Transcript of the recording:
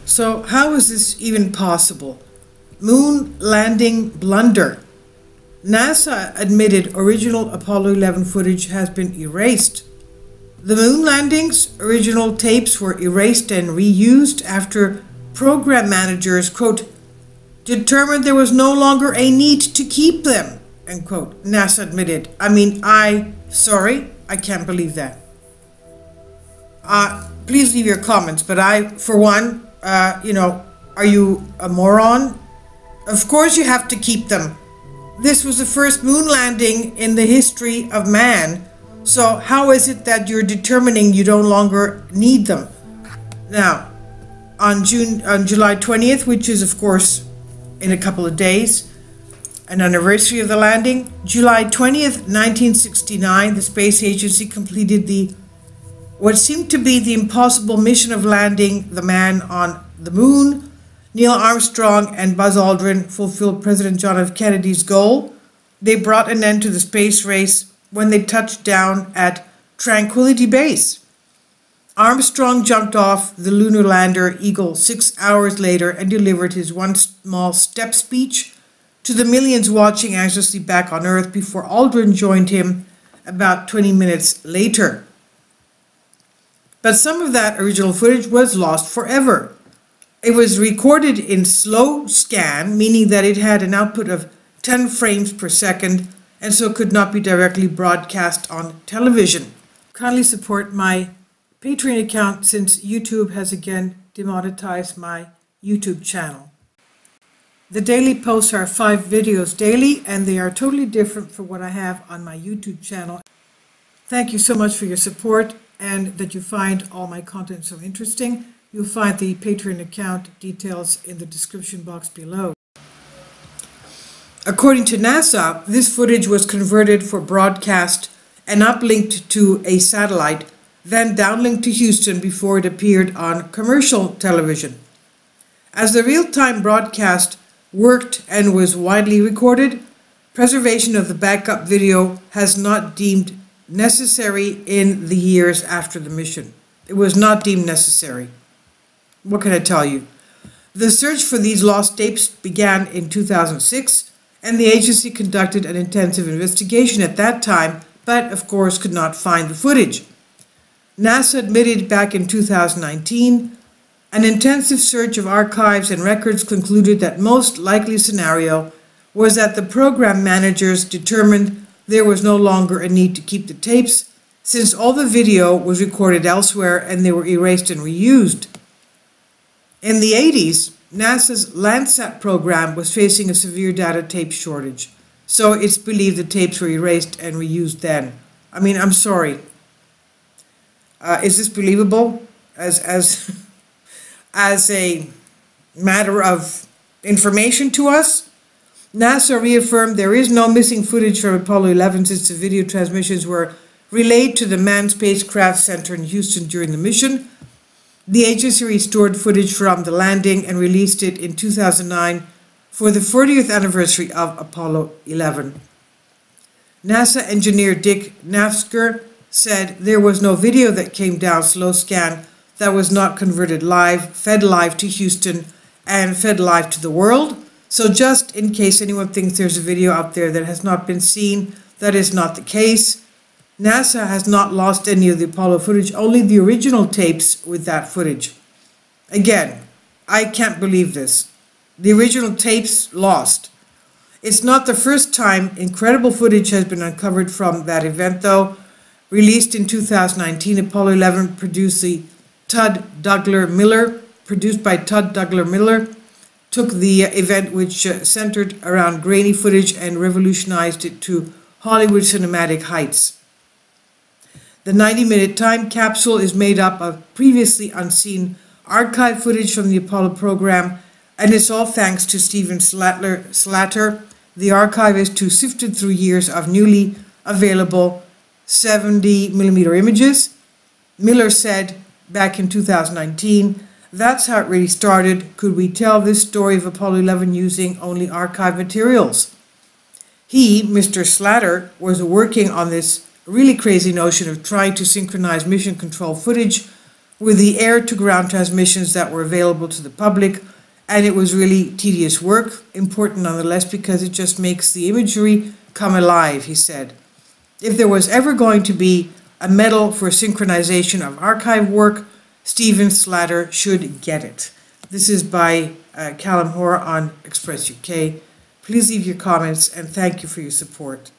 So how is this even possible? Moon landing blunder. NASA admitted original Apollo 11 footage has been erased. The moon landings' original tapes were erased and reused after program managers, quote, determined there was no longer a need to keep them, end quote, NASA admitted. Sorry, I can't believe that. Please leave your comments, but for one, are you a moron? Of course you have to keep them. This was the first moon landing in the history of man. So how is it that you're determining you no longer need them? Now, on July 20th, which is of course in a couple of days, an anniversary of the landing, July 20th, 1969, the space agency completed what seemed to be the impossible mission of landing the man on the moon. Neil Armstrong and Buzz Aldrin fulfilled President John F. Kennedy's goal. They brought an end to the space race when they touched down at Tranquility Base. Armstrong jumped off the lunar lander Eagle 6 hours later and delivered his one small step speech to the millions watching anxiously back on Earth before Aldrin joined him about 20 minutes later. But some of that original footage was lost forever. It was recorded in slow scan, meaning that it had an output of 10 frames per second and so could not be directly broadcast on television. Kindly support my Patreon account since YouTube has again demonetized my YouTube channel. The daily posts are 5 videos daily and they are totally different from what I have on my YouTube channel. Thank you so much for your support and that you find all my content so interesting. You'll find the Patreon account details in the description box below. According to NASA, this footage was converted for broadcast and uplinked to a satellite, then downlinked to Houston before it appeared on commercial television. As the real-time broadcast worked and was widely recorded, preservation of the backup video has not deemed necessary in the years after the mission. It was not deemed necessary. What can I tell you? The search for these lost tapes began in 2006, and the agency conducted an intensive investigation at that time, but of course could not find the footage. NASA admitted back in 2019, an intensive search of archives and records concluded that most likely scenario was that the program managers determined there was no longer a need to keep the tapes, since all the video was recorded elsewhere and they were erased and reused. In the 80s, NASA's Landsat program was facing a severe data tape shortage, so it's believed the tapes were erased and reused then. I'm sorry. Is this believable as a matter of information to us? NASA reaffirmed there is no missing footage from Apollo 11 since the video transmissions were relayed to the Manned Spacecraft Center in Houston during the mission. The agency restored footage from the landing and released it in 2009 for the 40th anniversary of Apollo 11. NASA engineer Dick Nafzger said there was no video that came down slow scan that was not converted live, fed live to Houston, and fed live to the world. So just in case anyone thinks there's a video out there that has not been seen, that is not the case. NASA has not lost any of the Apollo footage, only the original tapes with that footage. Again, I can't believe this. The original tapes lost. It's not the first time incredible footage has been uncovered from that event, though. Released in 2019, Apollo 11 produced by Todd Douglas Miller, took the event, which centered around grainy footage, and revolutionized it to Hollywood cinematic heights. The 90-minute time capsule is made up of previously unseen archive footage from the Apollo program, and it's all thanks to Steven Slater, the archivist who sifted through years of newly available 70mm images. Miller said back in 2019, "That's how it really started. Could we tell this story of Apollo 11 using only archive materials?" He, Mr. Slatter, was working on this really crazy notion of trying to synchronize mission control footage with the air-to-ground transmissions that were available to the public, and it was really tedious work, important nonetheless because it just makes the imagery come alive, he said. If there was ever going to be a medal for synchronization of archive work, Stephen Slatter should get it. This is by Callum Hoare on Express UK. Please leave your comments and thank you for your support.